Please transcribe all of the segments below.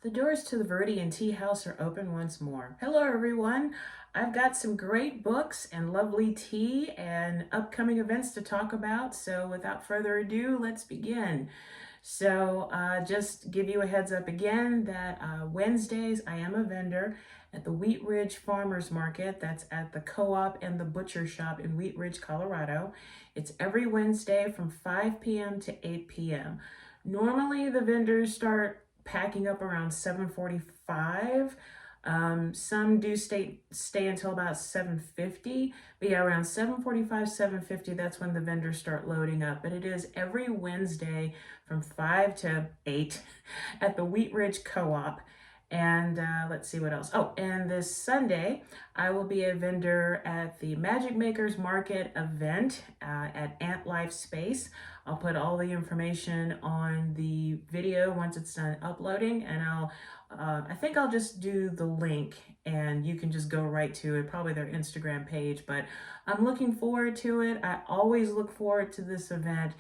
The doors to the Viridian Tea House are open once more. Hello, everyone. I've got some great books and lovely tea and upcoming events to talk about. So without further ado, let's begin. Just give you a heads up again that Wednesdays I am a vendor at the Wheat Ridge Farmers Market. That's at the Co-op and the Butcher Shop in Wheat Ridge, Colorado. It's every Wednesday from 5 p.m. to 8 p.m. Normally the vendors start packing up around 7:45. Some do stay until about 7:50, but yeah, around 7:45, 7:50, that's when the vendors start loading up. But it is every Wednesday from 5 to 8 at the Wheat Ridge Co-op. And let's see what else. Oh, and this Sunday, I will be a vendor at the Magic Makers Market event at Ant Life Space. I'll put all the information on the video once it's done uploading, and I think I'll just do the link and you can just go right to it, probably their Instagram page, but I'm looking forward to it. I always look forward to this event.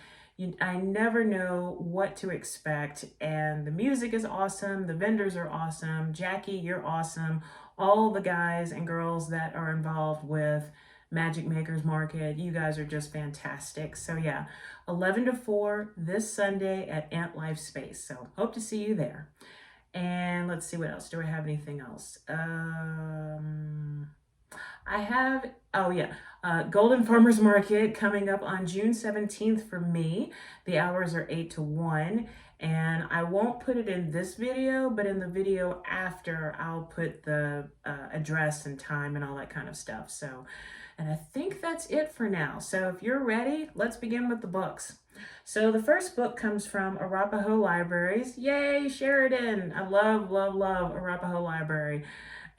I never know what to expect, and the music is awesome, the vendors are awesome. Jackie, you're awesome. All the guys and girls that are involved with Magic Makers Market, you guys are just fantastic. So yeah, 11 to 4 this Sunday at Ant Life Space. So hope to see you there. And let's see what else. Do I have anything else? Golden Farmers Market coming up on June 17th for me. The hours are 8 to 1. And I won't put it in this video, but in the video after, I'll put the address and time and all that kind of stuff. So, and I think that's it for now. So if you're ready, let's begin with the books. So the first book comes from Arapahoe Libraries. Yay, Sheridan! I love, love, love Arapahoe Library.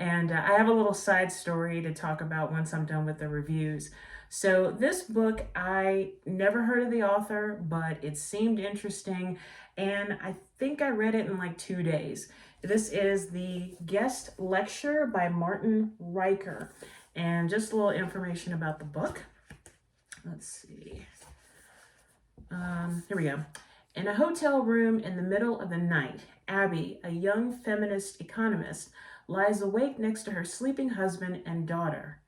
And I have a little side story to talk about once I'm done with the reviews. So this book, I never heard of the author, but it seemed interesting, and I think I read it in like 2 days. This is the guest lecture by Martin Riker. And just a little information about the book. Let's see. Here we go. In a hotel room in the middle of the night, Abby, a young feminist economist, lies awake next to her sleeping husband and daughter.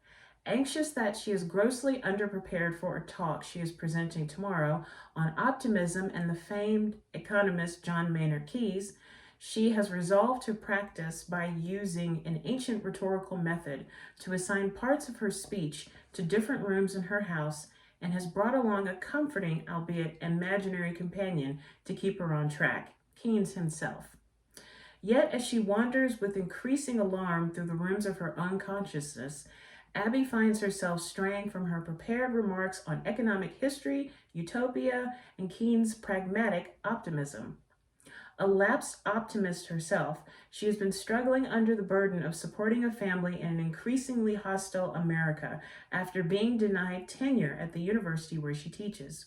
Anxious that she is grossly underprepared for a talk she is presenting tomorrow on optimism and the famed economist John Maynard Keynes, she has resolved to practice by using an ancient rhetorical method to assign parts of her speech to different rooms in her house, and has brought along a comforting, albeit imaginary, companion to keep her on track, Keynes himself. Yet, as she wanders with increasing alarm through the rooms of her unconsciousness, Abby finds herself straying from her prepared remarks on economic history, utopia, and Keynes' pragmatic optimism. A lapsed optimist herself, she has been struggling under the burden of supporting a family in an increasingly hostile America after being denied tenure at the university where she teaches.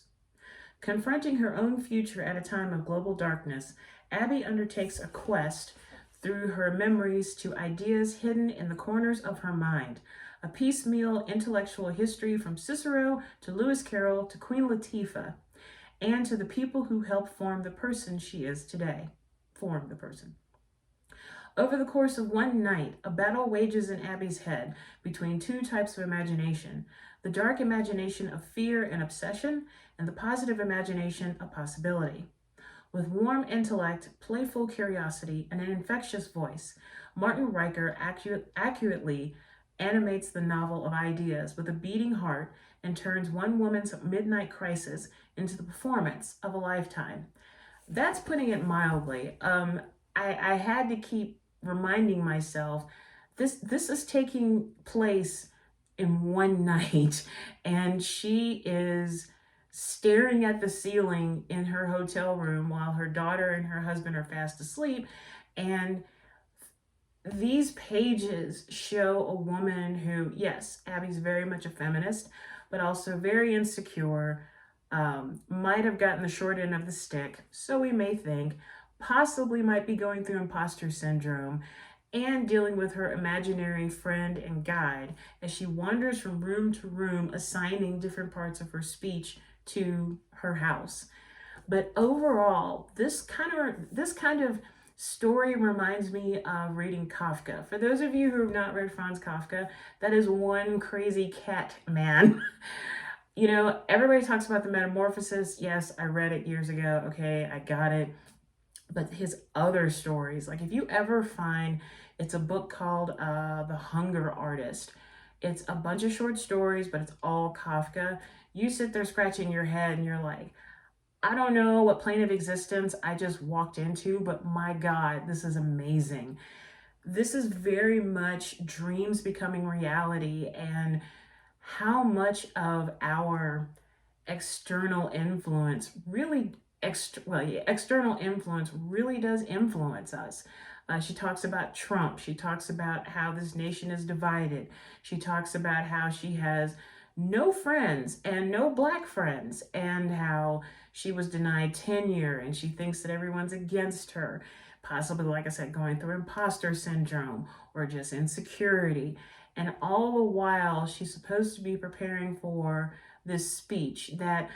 Confronting her own future at a time of global darkness, Abby undertakes a quest through her memories to ideas hidden in the corners of her mind, a piecemeal intellectual history from Cicero to Lewis Carroll to Queen Latifah, and to the people who helped form the person she is today. Over the course of one night, a battle wages in Abby's head between two types of imagination: the dark imagination of fear and obsession, and the positive imagination of possibility. With warm intellect, playful curiosity, and an infectious voice, Martin Riker accurately animates the novel of ideas with a beating heart and turns one woman's midnight crisis into the performance of a lifetime. That's putting it mildly. I had to keep reminding myself this is taking place in one night, and she is staring at the ceiling in her hotel room while her daughter and her husband are fast asleep. And these pages show a woman who, yes, Abby's very much a feminist, but also very insecure, might have gotten the short end of the stick, so we may think, possibly might be going through imposter syndrome, and dealing with her imaginary friend and guide as she wanders from room to room, assigning different parts of her speech to her house. But overall, this kind of story reminds me of reading Kafka. For those of you who have not read Franz Kafka, that is one crazy cat man. You know, everybody talks about the Metamorphosis. Yes, I read it years ago. Okay, I got it. But his other stories, like if you ever find, it's a book called The Hunger Artist. It's a bunch of short stories, but it's all Kafka. You sit there scratching your head and you're like, I don't know what plane of existence I just walked into, but my God, this is amazing. This is very much dreams becoming reality, and how much of our external influence really external influence really does influence us. She talks about Trump. She talks about how this nation is divided. She talks about how she has no friends and no black friends, and how she was denied tenure and she thinks that everyone's against her, possibly, like I said, going through imposter syndrome or just insecurity. And all the while, she's supposed to be preparing for this speech that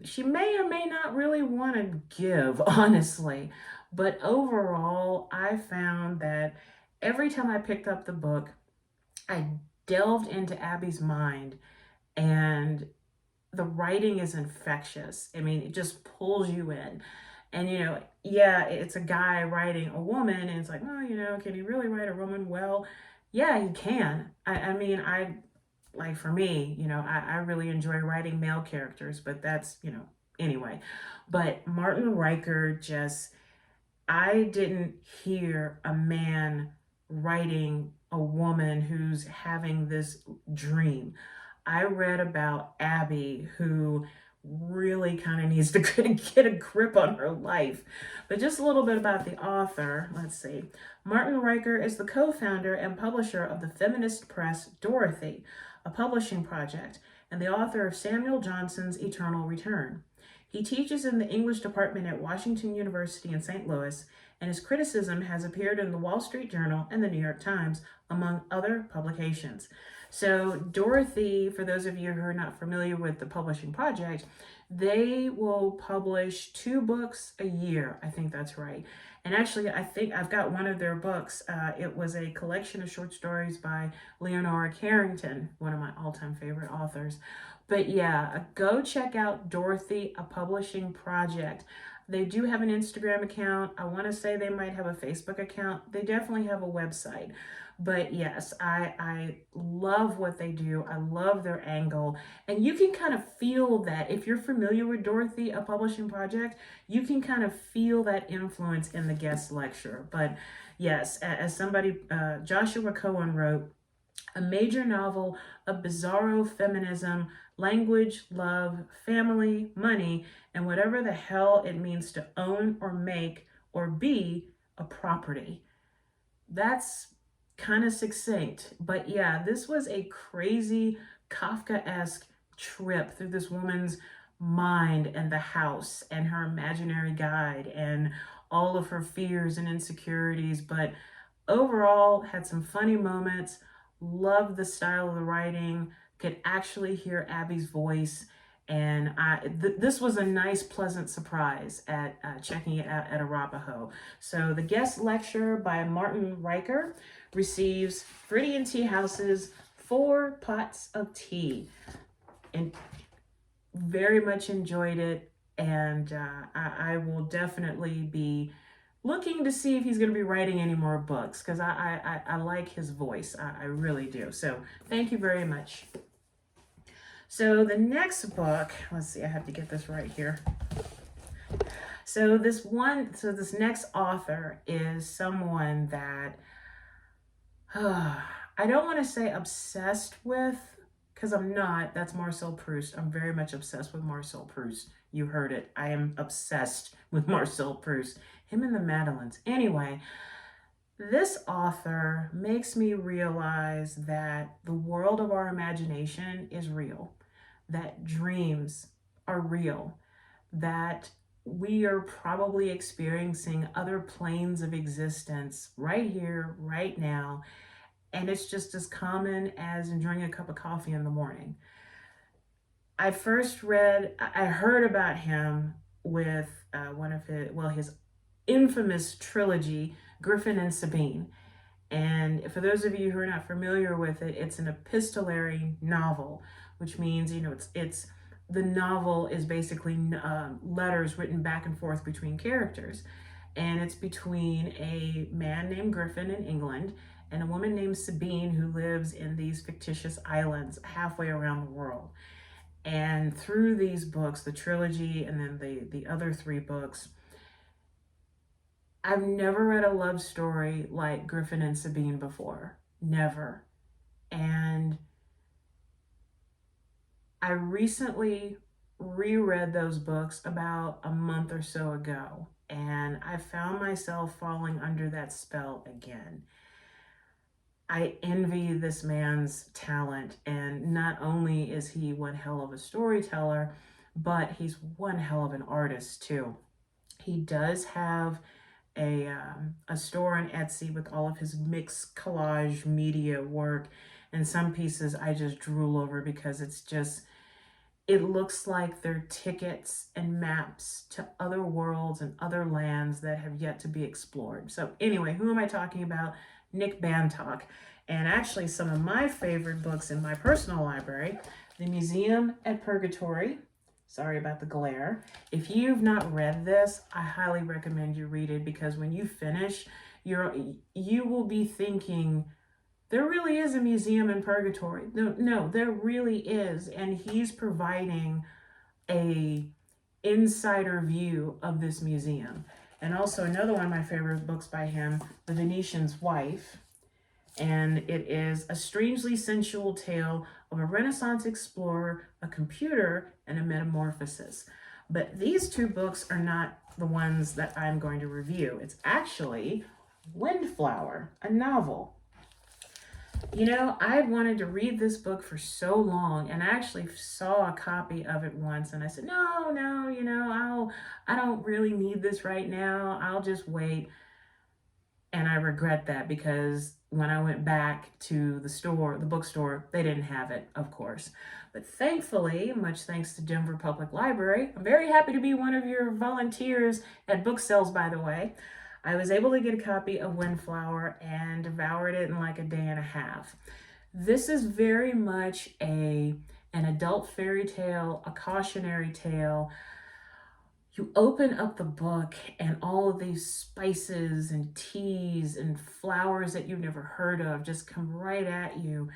she may or may not really want to give, honestly. But overall, I found that every time I picked up the book, I delved into Abby's mind, and the writing is infectious. I mean, it just pulls you in. And, you know, yeah, it's a guy writing a woman, and it's like, oh, you know, can he really write a woman well? Yeah, he can. I mean, like for me, you know, I really enjoy writing male characters, but that's, you know, anyway. But Martin Riker just, I didn't hear a man writing a woman who's having this dream. I read about Abby, who really kind of needs to get a grip on her life. But just a little bit about the author. Let's see. Martin Riker is the co-founder and publisher of the feminist press Dorothy, a publishing project, and the author of Samuel Johnson's Eternal Return. He teaches in the English department at Washington University in St. Louis, and his criticism has appeared in the Wall Street Journal and the New York Times, among other publications. So Dorothy, for those of you who are not familiar with the publishing project, they will publish 2 books a year. I think that's right. And actually, I think I've got one of their books. It was a collection of short stories by Leonora Carrington, one of my all-time favorite authors. But yeah, go check out Dorothy, a publishing project. They do have an Instagram account. I want to say they might have a Facebook account. They definitely have a website. But yes, I love what they do. I love their angle. And you can kind of feel that. If you're familiar with Dorothy, a publishing project, you can kind of feel that influence in the guest lecture. But yes, as somebody, Joshua Cohen wrote, a major novel of bizarro feminism, language, love, family, money, and whatever the hell it means to own or make or be a property. That's kind of succinct, but yeah, this was a crazy Kafka-esque trip through this woman's mind and the house and her imaginary guide and all of her fears and insecurities. But overall, had some funny moments. Loved the style of the writing. Could actually hear Abby's voice. And this was a nice, pleasant surprise at checking it out at Arapahoe. So the guest lecture by Martin Riker receives Viridian Tea House's 4 pots of tea. And very much enjoyed it. And I will definitely be looking to see if he's going to be writing any more books, because I like his voice. I really do. So thank you very much. So the next book, let's see, I have to get this right here. So this next author is someone that I don't want to say obsessed with, because I'm not. That's Marcel Proust. I'm very much obsessed with Marcel Proust. You heard it. I am obsessed with Marcel Proust. Him and the Madeleines. Anyway, this author makes me realize that the world of our imagination is real, that dreams are real, that we are probably experiencing other planes of existence right here, right now, and it's just as common as enjoying a cup of coffee in the morning. I heard about him with one of his infamous trilogy, Griffin and Sabine. And for those of you who are not familiar with it, it's an epistolary novel, which means, it's the novel is basically letters written back and forth between characters. And it's between a man named Griffin in England and a woman named Sabine who lives in these fictitious islands halfway around the world. And through these books, the trilogy and then the other three books, I've never read a love story like Griffin and Sabine before. Never. And I recently reread those books about a month or so ago, and I found myself falling under that spell again. I envy this man's talent, and not only is he one hell of a storyteller, but he's one hell of an artist too. He does have a store on Etsy with all of his mixed collage media work, and some pieces I just drool over because it looks like they're tickets and maps to other worlds and other lands that have yet to be explored. So anyway, who am I talking about? Nick Bantock. And actually some of my favorite books in my personal library, The Museum at Purgatory. Sorry about the glare. If you've not read this, I highly recommend you read it, because when you finish, you will be thinking, there really is a museum in Purgatory. No, there really is. And he's providing a insider view of this museum. And also another one of my favorite books by him, The Venetian's Wife. And it is a strangely sensual tale of a Renaissance explorer, a computer, and a metamorphosis. But these two books are not the ones that I'm going to review. It's actually Windflower, a novel. I had wanted to read this book for so long, and I actually saw a copy of it once, and I said, no, I don't really need this right now. I'll just wait. And I regret that, because when I went back to the bookstore, they didn't have it, of course. But thankfully, much thanks to Denver Public Library, I'm very happy to be one of your volunteers at book sales, by the way. I was able to get a copy of Windflower and devoured it in like a day and a half. This is very much an adult fairy tale, a cautionary tale. You open up the book and all of these spices and teas and flowers that you've never heard of just come right at you,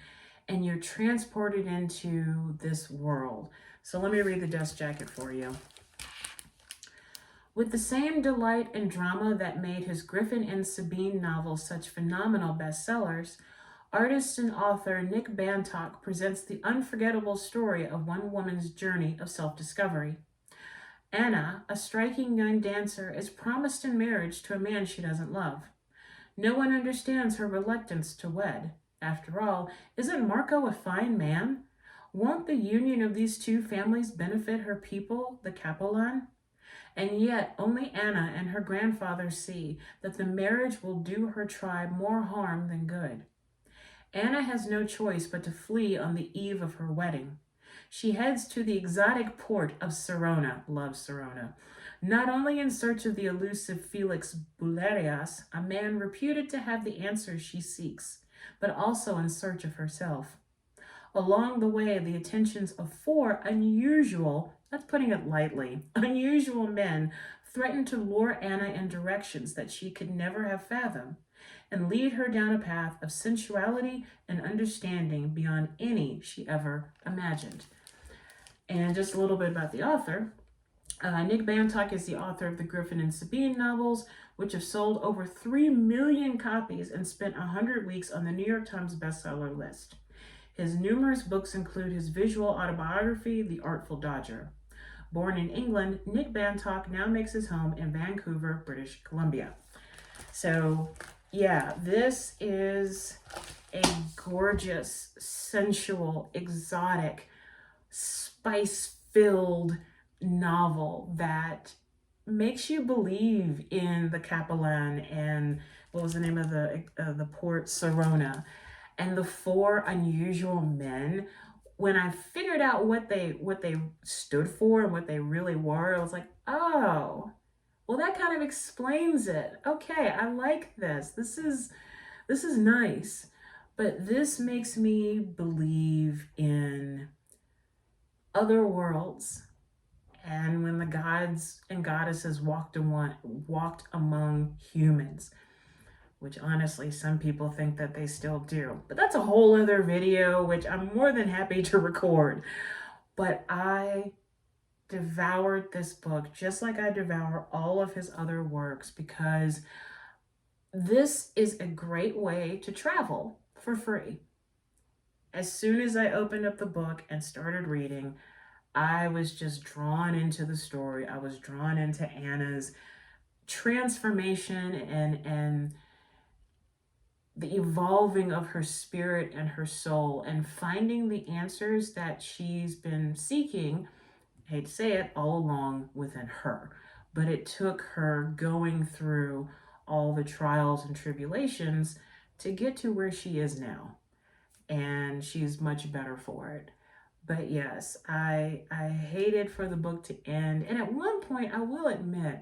and you're transported into this world. So let me read the dust jacket for you. With the same delight and drama that made his Griffin and Sabine novels such phenomenal bestsellers, artist and author Nick Bantock presents the unforgettable story of one woman's journey of self-discovery. Anna, a striking young dancer, is promised in marriage to a man she doesn't love. No one understands her reluctance to wed. After all, isn't Marco a fine man? Won't the union of these two families benefit her people, the Capelan? And yet only Anna and her grandfather see that the marriage will do her tribe more harm than good. Anna has no choice but to flee on the eve of her wedding. She heads to the exotic port of Serona, loves Serona, not only in search of the elusive Felix Boulerias, a man reputed to have the answers she seeks, but also in search of herself. Along the way, the attentions of four unusual, that's putting it lightly, unusual men threaten to lure Anna in directions that she could never have fathomed, and lead her down a path of sensuality and understanding beyond any she ever imagined. And just a little bit about the author. Nick Bantock is the author of the Griffin and Sabine novels, which have sold over 3 million copies and spent 100 weeks on the New York Times bestseller list. His numerous books include his visual autobiography, The Artful Dodger. Born in England, Nick Bantock now makes his home in Vancouver, British Columbia. So, yeah, this is a gorgeous, sensual, exotic, spice-filled novel that makes you believe in the Capelan and what was the name of the port, Serona, and the four unusual men. When I figured out what they stood for and what they really were, I was like, oh, Well, that kind of explains it. Okay, I like this. This is nice. But this makes me believe in other worlds, and when the gods and goddesses walked among humans, which honestly some people think that they still do. But that's a whole other video, which I'm more than happy to record. But I devoured this book just like I devour all of his other works, because this is a great way to travel for free. As soon as I opened up the book and started reading, I was just drawn into the story. I was drawn into Anna's transformation and the evolving of her spirit and her soul, and finding the answers that she's been seeking, I hate to say it, all along within her. But it took her going through all the trials and tribulations to get to where she is now. And she's much better for it. But yes, I hated for the book to end. And at one point, I will admit,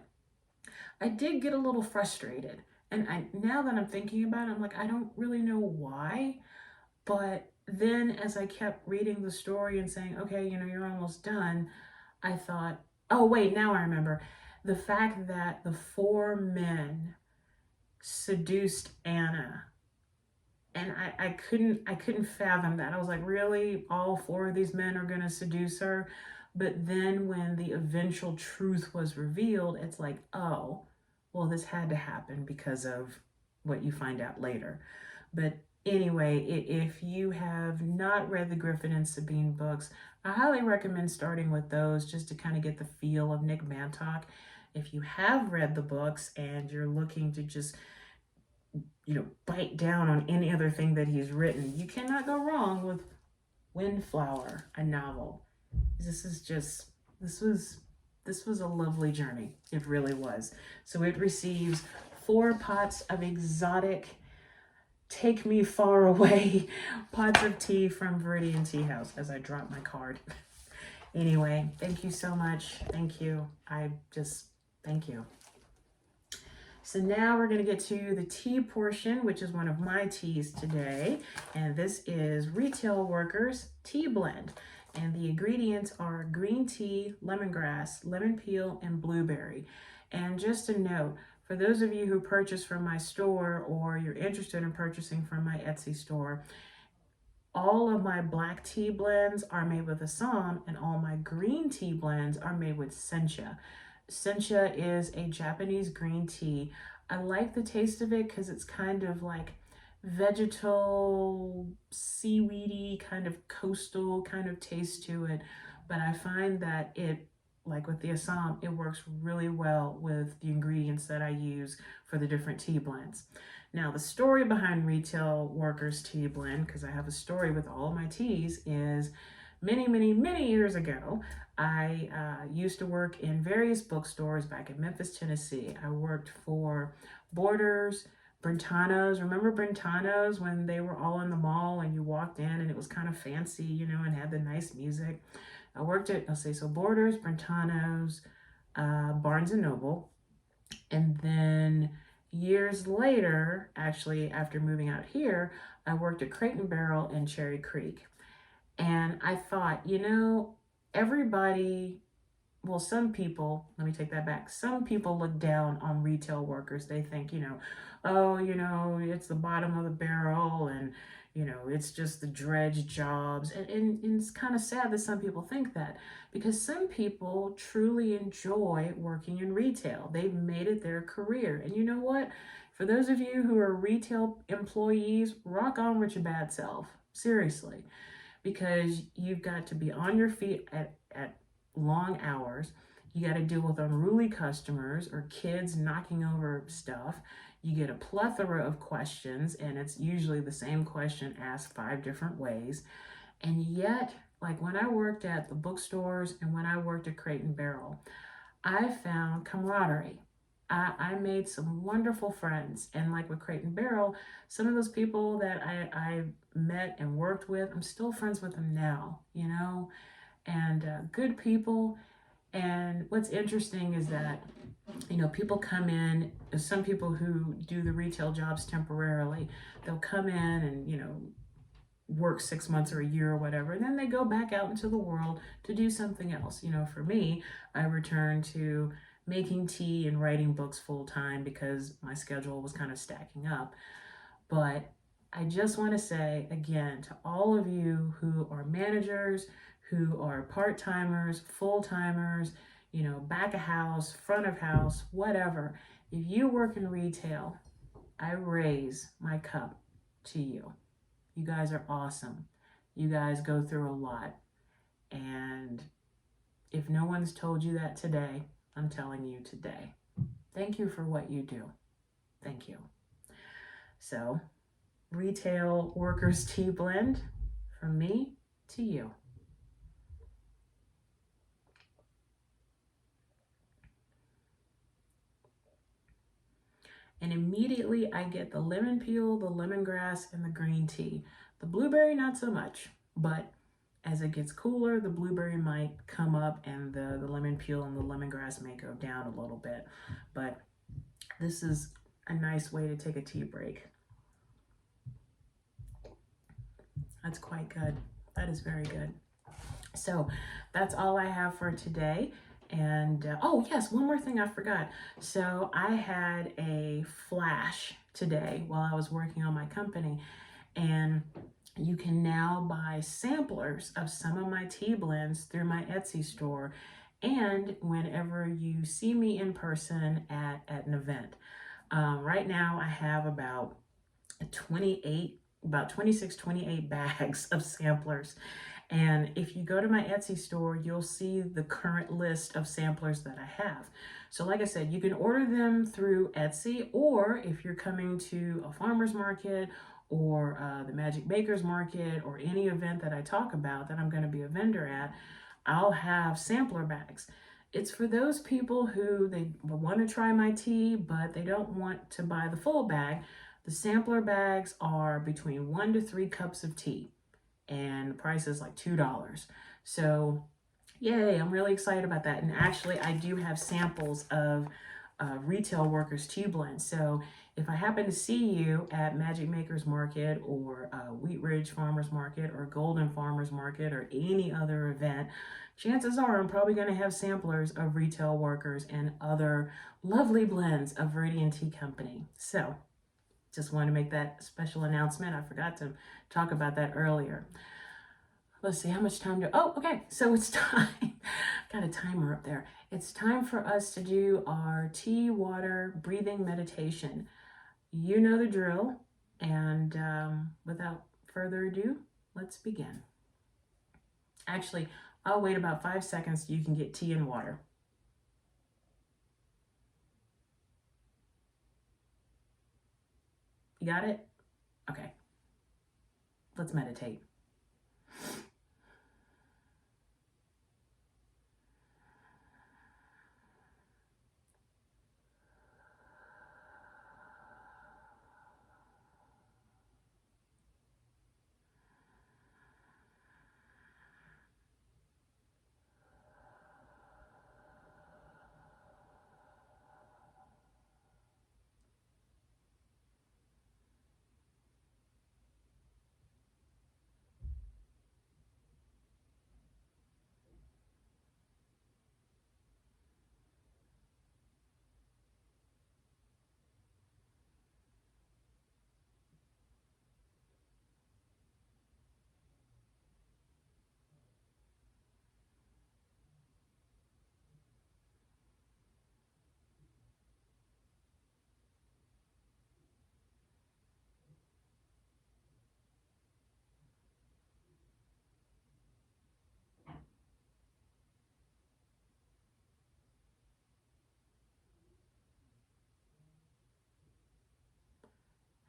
I did get a little frustrated. And now that I'm thinking about it, I'm like, I don't really know why. But then as I kept reading the story and saying, okay, you're almost done, I thought, oh, wait, now I remember. The fact that the four men seduced Anna, and I couldn't fathom that. I was like, really, all four of these men are going to seduce her? But then when the eventual truth was revealed, it's like, oh, well, this had to happen because of what you find out later. But anyway, if you have not read the Griffin and Sabine books, I highly recommend starting with those just to kind of get the feel of Nick Bantock. If you have read the books and you're looking to just bite down on any other thing that he's written, you cannot go wrong with Windflower, a novel. This was a lovely journey. It really was. So it receives 4 pots of exotic, take me far away pots of tea from Viridian Tea House, as I drop my card. Anyway, thank you so much. Thank you. Thank you. So now we're going to get to the tea portion, which is one of my teas today. And this is Retail Workers Tea Blend. And the ingredients are green tea, lemongrass, lemon peel, and blueberry. And just a note, for those of you who purchase from my store or you're interested in purchasing from my Etsy store, all of my black tea blends are made with Assam, and all my green tea blends are made with sencha. Sencha is a Japanese green tea. I like the taste of it because it's kind of like vegetal, seaweedy, kind of coastal kind of taste to it. But I find that it, like with the Assam, it works really well with the ingredients that I use for the different tea blends. Now, the story behind Retail Workers Tea Blend, because I have a story with all of my teas, is many years ago, I used to work in various bookstores back in Memphis, Tennessee. I worked for Borders, Brentano's. Remember Brentano's, when they were all in the mall and you walked in and it was kind of fancy, and had the nice music? I worked at, Borders, Brentano's, Barnes & Noble. And then years later, actually after moving out here, I worked at Crate and Barrel in Cherry Creek. And I thought, everybody, well, some people, let me take that back. Some people look down on retail workers. They think, oh, it's the bottom of the barrel, and, it's just the dredge jobs. And it's kind of sad that some people think that, because some people truly enjoy working in retail. They've made it their career. And you know what? For those of you who are retail employees, rock on with your bad self. Seriously. Because you've got to be on your feet at long hours. You got to deal with unruly customers or kids knocking over stuff. You get a plethora of questions, and it's usually the same question asked 5 different ways. And yet, like when I worked at the bookstores and when I worked at Crate and Barrel, I found camaraderie. I made some wonderful friends. And like with Crate and Barrel, some of those people that I met and worked with, I'm still friends with them now, and good people. And what's interesting is that, you know, people come in, some people who do the retail jobs temporarily, they'll come in and, you know, work 6 months or a year or whatever, and then they go back out into the world to do something else. You know, for me, I returned to making tea and writing books full time because my schedule was kind of stacking up. But I just want to say again to all of you who are managers, who are part timers, full timers, you know, back of house, front of house, whatever, if you work in retail, I raise my cup to you. You guys are awesome. You guys go through a lot. And if no one's told you that today, I'm telling you today. Thank you for what you do. Thank you. So, Retail Workers Tea Blend from me to you. And immediately I get the lemon peel, the lemongrass, and the green tea. The blueberry, not so much, but as it gets cooler, the blueberry might come up and the lemon peel and the lemongrass may go down a little bit. But this is a nice way to take a tea break. That's quite good. That is very good. So that's all I have for today. And oh yes, one more thing I forgot. So I had a flash today while I was working on my company, and you can now buy samplers of some of my tea blends through my Etsy store, and whenever you see me in person at an event. Right now I have about 26, 28 bags of samplers. And if you go to my Etsy store, you'll see the current list of samplers that I have. So like I said, you can order them through Etsy, or if you're coming to a farmer's market or the Magic Makers Market or any event that I talk about that I'm going to be a vendor at, I'll have sampler bags. It's for those people who they want to try my tea, but they don't want to buy the full bag. The sampler bags are between 1 to 3 cups of tea, and the price is like $2. So yay, I'm really excited about that. And actually, I do have samples of Retail Workers Tea Blend. So if I happen to see you at Magic Makers Market or Wheat Ridge Farmers Market or Golden Farmers Market or any other event, chances are I'm probably going to have samplers of Retail Workers and other lovely blends of Viridian Tea Company. So just wanted to make that special announcement. I forgot to talk about that earlier. Let's see how much time do. Oh, okay. So it's time. Got a timer up there. It's time for us to do our tea, water, breathing meditation. You know the drill. And without further ado, let's begin. Actually, I'll wait about 5 seconds so you can get tea and water. You got it? Okay. Let's meditate.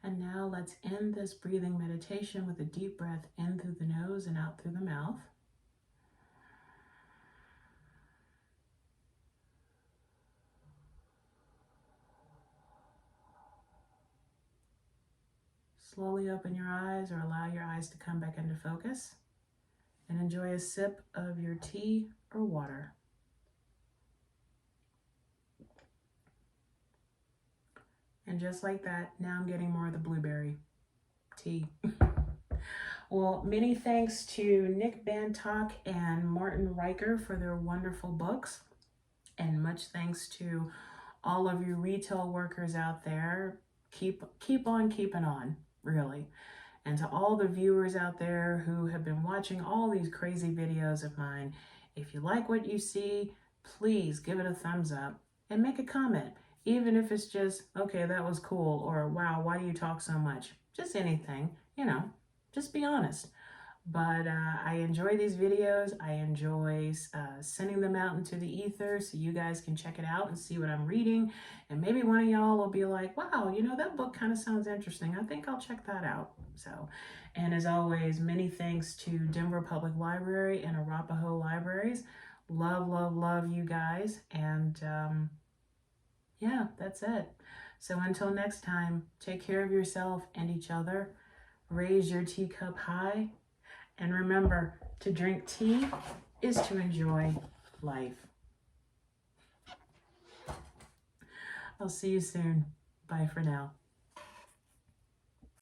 And now let's end this breathing meditation with a deep breath in through the nose and out through the mouth. Slowly open your eyes or allow your eyes to come back into focus and enjoy a sip of your tea or water. And just like that, now I'm getting more of the blueberry tea. Well, many thanks to Nick Bantock and Martin Riker for their wonderful books. And much thanks to all of you retail workers out there. Keep on keeping on, really. And to all the viewers out there who have been watching all these crazy videos of mine, if you like what you see, please give it a thumbs up and make a comment. Even if it's just, okay, that was cool, or wow, why do you talk so much? Just anything, just be honest. But I enjoy these videos. I enjoy sending them out into the ether so you guys can check it out and see what I'm reading. And maybe one of y'all will be like, wow, that book kind of sounds interesting. I think I'll check that out. So, and as always, many thanks to Denver Public Library and Arapahoe Libraries. Love, love, love you guys. And yeah, that's it. So until next time, take care of yourself and each other. Raise your teacup high. And remember, to drink tea is to enjoy life. I'll see you soon. Bye for now.